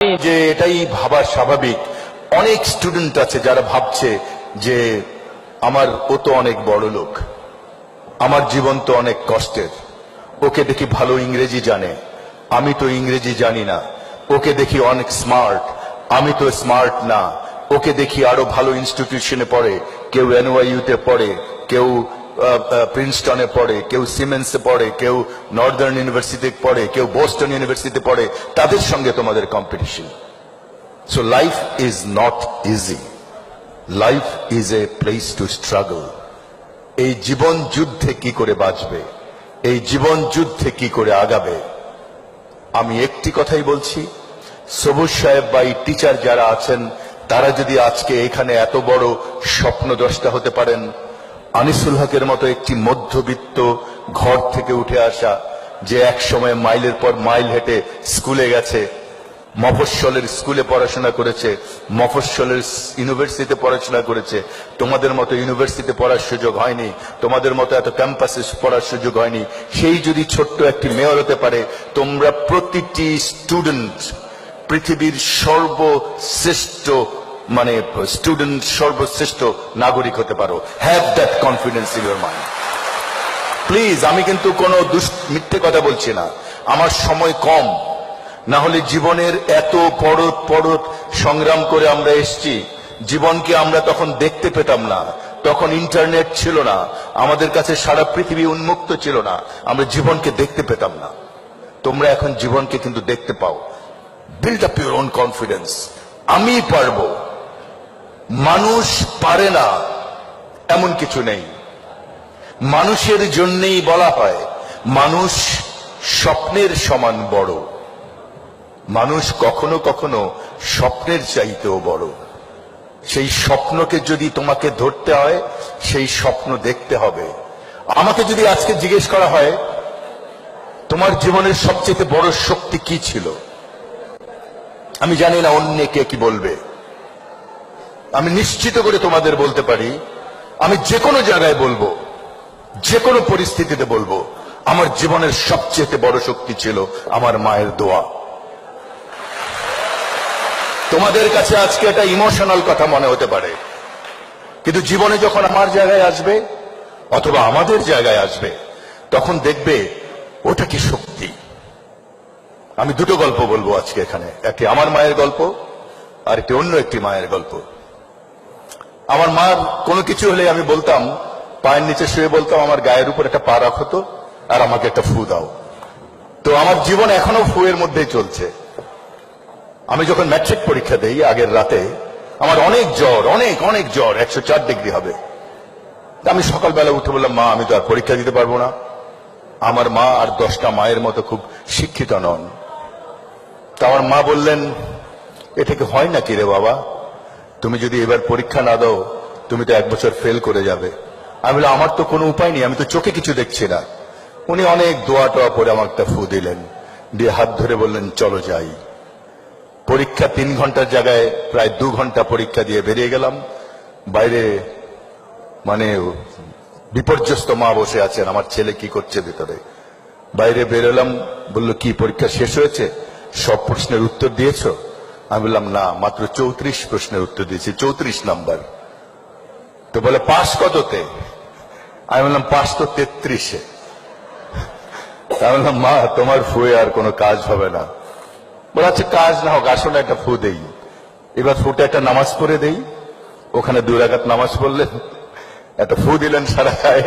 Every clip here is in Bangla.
যে এটাই ভাবা স্বাভাবিক। অনেক স্টুডেন্ট আছে যারা ভাবছে যে ও তো অনেক বড় লোক, আমার জীবন তো অনেক কষ্টের, ওকে দেখি ভালো ইংরেজি জানে, আমি তো ইংরেজি জানি না, ওকে দেখি অনেক স্মার্ট, আমি তো স্মার্ট না, ওকে দেখি আরো ভালো ইনস্টিটিউশনে পড়ে, কেউ NYU তে পড়ে, কেউ প্রিন্সটনে পড়ে, কেউ সিমেন্সে পড়ে, কেউ নর্দার্ন ইউনিভার্সিটিতে পড়ে, কেউ বোস্টন ইউনিভার্সিটিতে পড়ে, তাদের সঙ্গে তোমাদের competition. So life is not easy, life is a place to struggle. এই জীবন যুদ্ধে কি করে বাঁচবে, এই জীবন যুদ্ধে কি করে আগাবে, আমি একটি কথাই বলছি, সবুজ সাহেব বা এই টিচার যারা আছেন তারা যদি আজকে এখানে এত বড় স্বপ্নদ্রষ্টা হতে পারেন, আনিসুল হকের মতো একটি মধ্যবিত্ত ঘর থেকে উঠে আসা, যে এক সময় মাইলের পর মাইল হেঁটে স্কুলে গেছে, মফস্বলের স্কুলে পড়াশোনা করেছে, মফস্বলের ইউনিভার্সিটিতে পড়াশোনা করেছে, তোমাদের মতো ইউনিভার্সিটিতে পড়ার সুযোগ হয়নি, তোমাদের মতো এত ক্যাম্পাসে পড়ার সুযোগ হয়নি, সেই যদি ছোট্ট একটি মেয়র হতে পারে, তোমরা প্রতিটি স্টুডেন্ট পৃথিবীর সর্বশ্রেষ্ঠ স্টুডেন্ট, সর্বশ্রেষ্ঠ নাগরিক হতে পারো। Have that confidence in your mind please. আমি কিন্তু কোনো মিথ্যে কথা বলছি না, আমার সময় কম, না হলে জীবনের এত পড়ত পড়ত সংগ্রাম করে আমরা এসছি, জীবনকে আমরা তখন দেখতে পেতাম না, তখন ইন্টারনেট ছিল না, আমাদের কাছে সারা পৃথিবী উন্মুক্ত ছিল না, আমরা জীবনকে দেখতে পেতাম না। তোমরা এখন জীবনকে কিন্তু দেখতে পাও। Build up your own confidence. আমি পারবো, মানুষ পারে না এমন কিছু নেই। মানুষের জন্যই বলা হয় মানুষ স্বপ্নের সমান বড়, মানুষ কখনো কখনো স্বপ্নের চাইতেও বড়। সেই স্বপ্নকে যদি তোমাকে ধরতে হয়, সেই স্বপ্ন দেখতে হবে। আমাকে যদি আজকে জিজ্ঞেস করা হয় তোমার জীবনের সবচেয়ে বড় শক্তি কি ছিল, আমি জানি না অন্য কে কি বলবে, আমি নিশ্চিত করে তোমাদের বলতে পারি, আমি যে কোনো জায়গায় বলবো, যে কোনো পরিস্থিতিতে বলবো, আমার জীবনের সবচেয়ে বড় শক্তি ছিল আমার মায়ের দোয়া। তোমাদের কাছে আজকে এটা ইমোশনাল কথা মনে হতে পারে, কিন্তু জীবনে যখন আমার জায়গায় আসবে অথবা আমাদের জায়গায় আসবে, তখন দেখবে ওটা কি শক্তি। আমি দুটো গল্প বলবো আজকে এখানে, একটি আমার মায়ের গল্প আর একটি অন্য একটি মায়ের গল্প। আমার মার কোনো কিছু হলে আমি বলতাম, পায়ের নিচে শুয়ে বলতাম আমার গায়ের উপর একটা পা রাখো তো, আর আমাকে একটা ফু দাও। তো আমার জীবন এখনো ফুয়ের মধ্যেই চলছে। আমি যখন ম্যাট্রিক পরীক্ষা দেই আগের রাতে, আমার অনেক জ্বর, অনেক অনেক জ্বর, 104 ডিগ্রি হবে। আমি সকালবেলা উঠে বললাম, মা আমি তো আর পরীক্ষা দিতে পারবো না। আমার মা আর 10টা মায়ের মতো খুব শিক্ষিত নন। তা আমার মা বললেন, এটাকে হয় নাকি রে বাবা, তুমি যদি এবার পরীক্ষা না দাও তুমি তো 1 বছর ফেল করে যাবে। আমি বললাম, আমার তো কোনো উপায় নেই, আমি তো চোখে কিছু দেখছি না। উনি অনেক দোয়া টোয়া করে আমাকে একটা ফু দিলেন, দিয়ে হাত ধরে বললেন চলো যাই। পরীক্ষা 3 ঘন্টার জায়গায় প্রায় 2 ঘন্টা পরীক্ষা দিয়ে বেরিয়ে গেলাম। বাইরে বিপর্যস্ত মা বসে আছেন, আমার ছেলে কি করছে ভিতরে। বাইরে বেরোলাম, বললো কি পরীক্ষা শেষ হয়েছে, সব প্রশ্নের উত্তর দিয়েছো? আমি বললাম না, মাত্র 34 প্রশ্নের উত্তর দিয়েছি, 34 নাম্বার। তো বলে পাস কততে? আমি বললাম পাস তো 33-এ। আমি বললাম, মা তোমার ফুয়ে আর কোনো কাজ হবে না। বলে আচ্ছা কাজ না হোক, আসো না একটা ফু দেই। এবার ফুটে একটা নামাজ পড়ে দেই। ওখানে 2 রাকাত নামাজ পড়লেন, একটা ফু দিলেন সারা গায়ে।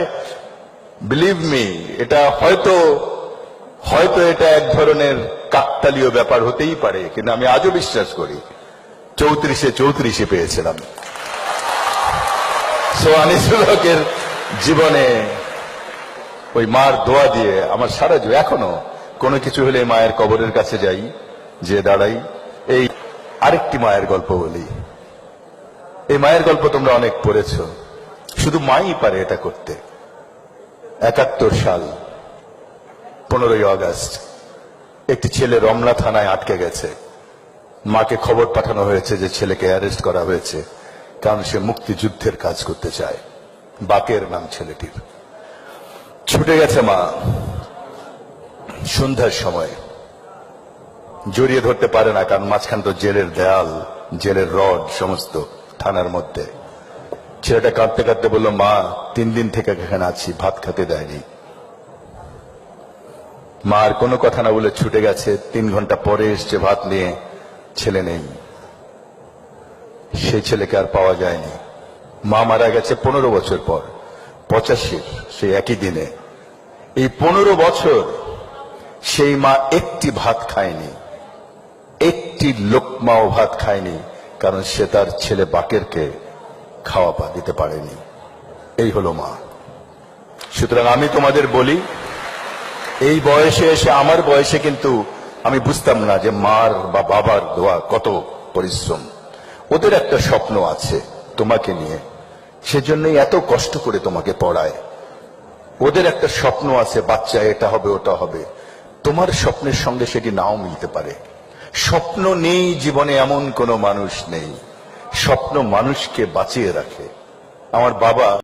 বিলিভ মি, এটা হয়তো এটা এক ধরনের কাকতালীয় ব্যাপার হতেই পারে, কিন্তু আমি আজও বিশ্বাস করি 34-এ পেয়েছিলাম। সো আনিসুল হকের জীবনে ওই মার দোয়া দিয়ে আমার সারা এখনো কোনো কিছু হলে মায়ের কবরের কাছে যাই, যে দাঁড়াই। এই আরেকটি মায়ের গল্প বলি। এই মায়ের গল্প তোমরা অনেক পড়েছ, শুধু মাই পারে এটা করতে। 71 সাল 15ই আগস্ট একটি ছেলে রমনা থানায় আটকে গেছে। মাকে খবর পাঠানো হয়েছে যে ছেলেকে অ্যারেস্ট করা হয়েছে, কারণ সে মুক্তিযুদ্ধের কাজ করতে চায়। বাকের নাম ছেলেটির। ছুটে গেছে মা। সন্ধ্যার সময় জড়িয়ে ধরতে পারে না, কারণ মাঝখান তো জেলের দেয়াল, জেলের রড সমস্ত থানার মধ্যে। ছেলেটা কাঁদতে কাঁদতে বললো, মা 3 দিন থেকে এখানে আছি, ভাত খেতে দেয়নি। মা আর কোনো কথা না বলে ছুটে গেছে। 3 ঘন্টা পরে এসছে ভাত নিয়ে, ছেলে নেই। সেই ছেলেকে আর পাওয়া যায়নি। মা মারা গেছে 15 বছর পর, 85 সেই একই দিনে। এই 15 বছর সেই মা একটি ভাত খায়নি, একটি লোকমাও ভাত খায়নি, কারণ সে তার ছেলে বাকেরকে খাওয়া পা দিতে পারেনি। এই হলো মা। সুতরাং আমি তোমাদের বলি, এই বয়সে এসে, আমার বয়সে কিন্তু আমি বুঝতাম না যে মার বা বাবার দোয়া কত পরিশ্রম। ওদের একটা স্বপ্ন আছে তোমাকে নিয়ে, সেজন্যই এত কষ্ট করে তোমাকে পড়ায়। ওদের একটা স্বপ্ন আছে, বাচ্চা এটা হবে ওটা হবে। তোমার স্বপ্নের সঙ্গে সেটি নাও মিলতে পারে। স্বপ্ন নেই জীবনে এমন কোনো মানুষ নেই। স্বপ্ন মানুষকে বাঁচিয়ে রাখে। আমার বাবা